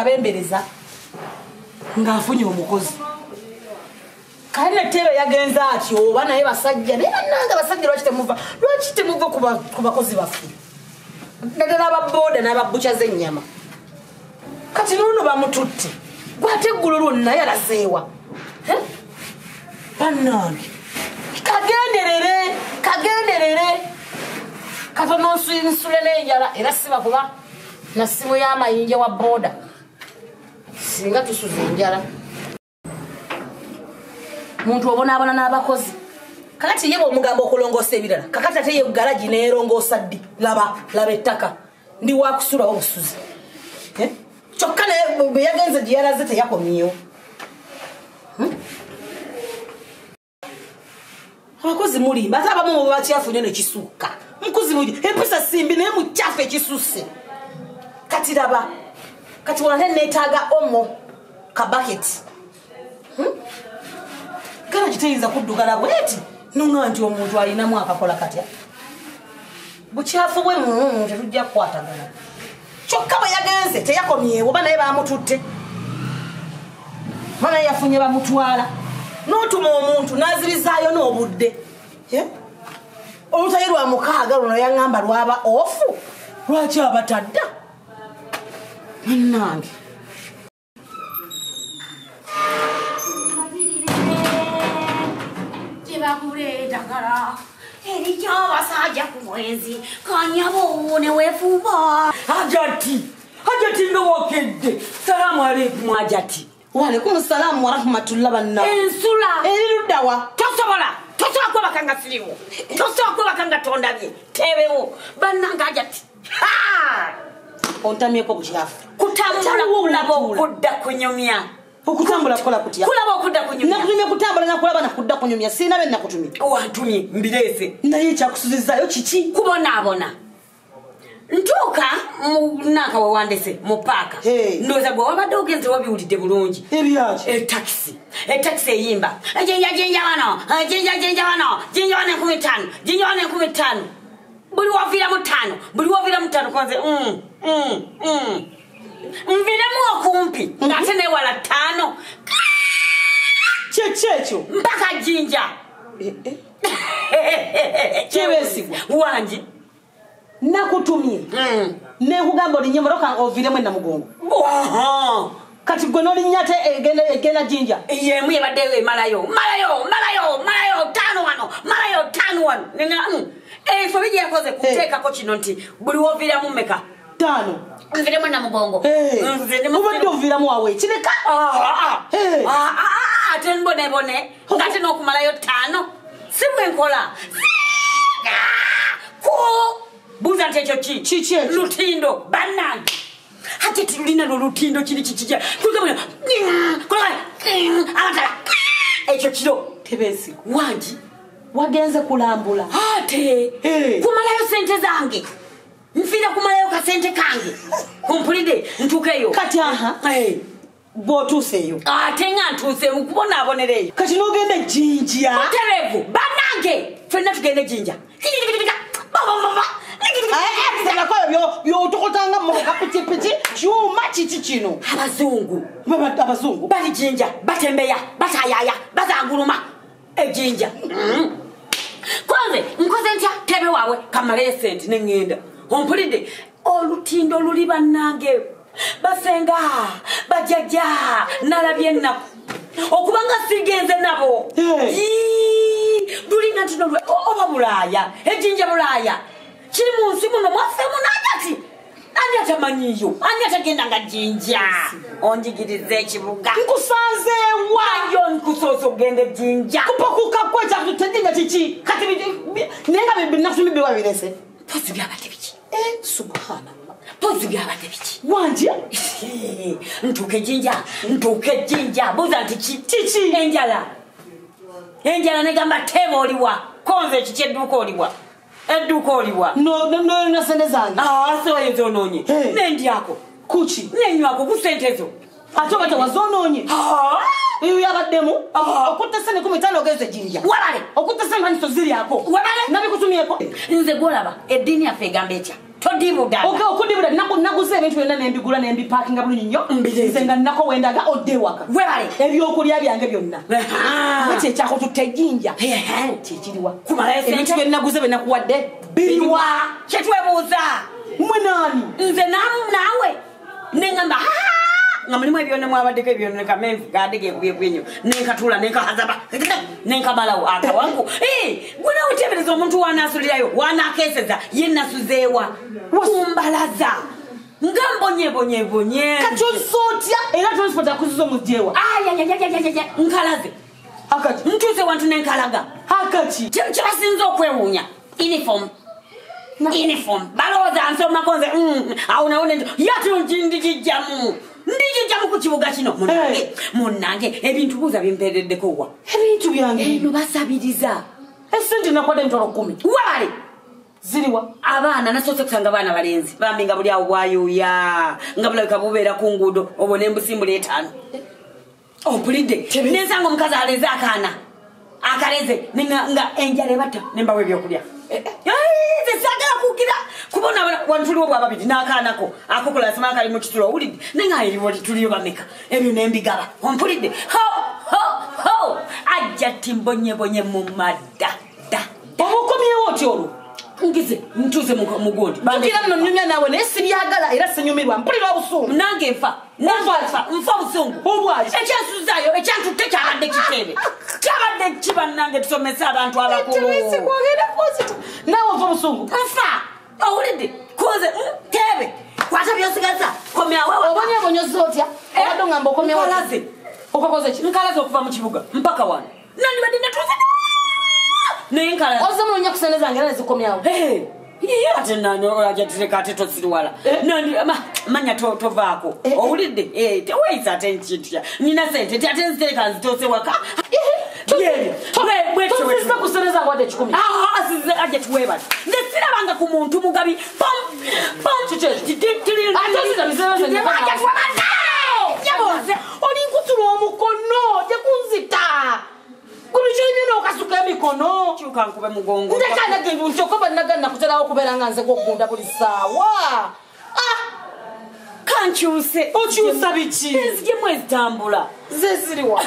akabembereza ng'afunye omukozi kale netebe yagenza ati oba naye basajja naye bannanga basajja lwaki temuva ku bakozi baffe naddala ababoda n'ababbuca z'ennyama kati n'ono bamututte gwate eggulu lwonna yalazeewa bannange kagenderere katono nsule n'enjala era siba kuba na simu y'amayinja wa boda singa tusuza enjala muntu obonaabona n'abakozi kakati ye bw'omugamba okulongoosa ebirala kakati ate ye garaji neerongoosa ddi laba ettaka ndi wakusulawo obusuzi kyokka naye bwe yagenze gye yalaze teyakomyewo abakozi mulimba ate abamu muba bakyafu nyo nekisuuka mukozi mugi empisa simbi naye mukyafu ekisusse kati laba kati wona neetaaga omo kabaketi kana kiteyinza kuddugala bweti nunga nti omuntu alinamu akakola katya bukyafu bwe tetujja kukwatagana kyokka bwe yagenze teyakomyewo ba naye bamututte ba naye yafunye bamutwala n'otuma omuntu n'azibizaayo n'obudde olutayi lwa mukaaga luno yaŋŋamba lwaba ofu lwaki abatadda munnange gyebakuleetagala erikyabasajja ku mwezi kanyabo ne weefuba Hajati nga wokedde salaamu aleikum Hajati waalaikum salaamu warahmatullah banna ensula eriruddawa tosobola kwebakanga siriwo tosobola kwebakanga tondabye tebewo bannanga Hajati ontamyeko kukyafu kutambula kulaba okudda kunyumya okutambula kukola kutya kulaba okudda kunyumya nakutumye kutambula nakulaba nakudda kunyumya sina be nakutumye wantumye mbireese naye kyakusuzizaayo kiki kubonaabona ntuuka munaka wewandese mu paaka ndowooza gwe wabadde ogenze wabiwulidde bulungi ebyaki etakisi eyimba jinja wano 15 buli waviiramu 5 konze nviremu okumpi ng'ate newala 5 kyekyo mpaka jinja kyebeesigwa wangi nakutumye nekugamba olinye moroka oviremu enamugongo kati gwe nolinnya ate egenda jinja yemu yebaddeyo emalayo 5 wano ensobi gyeyakoze kuteekako kino nti buli woviramu meka 5 nviremu enamugongo obadde oviramu wawe kireka ate mbonebone ngate n'okumalayo 5 si bwenkola buuza nti ekyo kiki lutindo bannange ate tilulina lolutindo kiri kikija amatala ekyo kiro tebeesigwa wangi wagenze kulambula ate kumalayo sente zange nfiira kumalayo kasente kange kumpulidde ntuukeyo kati bw'otuuseeyo ate nga ntuuseeyo kubonaaboneraeyo kati n'ogenda ejjinja mutereevu bannange ffenna tugenda ejjinja byotokotanga mmotoka pikipiki kyuma kiki kino abazungu bali jinja batembeya batayaya bazaguluma ejinja kwanze nkoze ntya tebe wawe kamaleyo sente neŋŋenda ompulidde olutindo luli bannange basenga bajjajja nalabye ennaku okubanga sigenze nabo lulinga ntino oba bulaaya ejinja bulaaya kiri mu nsi muno mwafemu n'agati ani atamanyiyo ani atagenda nga jinja onjigiriza ekibuga nkusanzeewa nkusoosa okugenda ejinja kupakuka kwekyakutedinga kiki kati naye nga binakusumi biwabirese pozi byabadde biki subhanallah pozi byabadde biki wangi ntuuka ejinja buuza nti kiki enjala negamba teeba oliwa konze kiki edduuka oliwa no sente zange soyo zonoonye nendyako kuki nenywako ku sente zo ate oba tewazonoonye eyo yabaddemu okutta sente 15 ogenze jinja wabale okutta sente maniso ziryako wabale nabikutumyeko nze gwolaba eddiini yaffe egamba etya todibuda okay okudibuda naguze ebintu byonna nembigula nembiparkinga bulungi nnyo nze nga nnako wendaga odde waka webale ebyokulya byange byonna bwekyo ekyako tutejinja kyekiriwa ebintu byenaguze benakuwadde biriwa kyetwebuuza mwe nani nze nawe nengamba nga mulimu ebyonna mwabaddeko ebyonna kamenvu gadege kubyekunyo nenkatula nenkahazaba nenkamalawo akawangu gwe utebereza omuntu wanasulirayo wanakeseza ye nasuzeewa kumbalaza nga mbonyebonyebonye kakyosotya era transport akuziza omujewa nkalaze akati ntuuse wantu nenkalaga akati kyebasinza okwewuunya uniform balowooza nsomakonze awo nawone yati ndijijjamu ku kibuga kino munnange ebintu buuza bimpeereddeko wa ebintu byange eno basabiriza esente nakwadde emitwalo 10 wale ziriwa abaana nasoose kusanga abaana balenzi bambi nga buli awo bwayuuya nga bulabika bubeera ku nguudo obona embusimbula 5 opulidde nensanga omukazi aleze akaana akaleze nga enjala ebatta nembawa ebyokulya sagala kukira kubona wantuliwo bwababiri n'akaanako akokola sima kali mu kitulo owulidde nenga eriwo tuliyo bameka ebyo nembigaba ompulidde ajja timbonyebonye mu madda omukomyewo oti olwo ngize ntuuze mugondi tukira muno nyumya nawe naye sibyagala era sinyumirwa mpulira obusungu nange nfa obusungu obwaki ekyansuzayo ekyantutte kyabadde kitebe kyabadde kibannange tusomese abantu abakulu nawe ova obusungu nfa owulidde kuze tebe kwata byosigaza komyawe obonyebonyoza otya obadde ngamba okomyewo okakoze ki nkalaze okuva mu kibuga mpaka wano nandibadde natuuze naye nkalaze ozamulonya kusene zange era nezikomyawo ate ajatuleka ate tosiriwala manya tovaako owulidde teweisa ate nkintu nina sente ti ate nzitereka nzitoose waka tosisa kusene zange wadde 10 aje tuwebala nesirabanga ku muntu mugabi olinkutula omukono tekunzita kulikyolibina okasuka emikono kyuka nkube mugongo ndekanaga ebintu okoba nagana nakuterawo okubeera nga nze gwokugunda buli saawa kankyuse okyusa biki enzijemu ezitambula ze ziriwa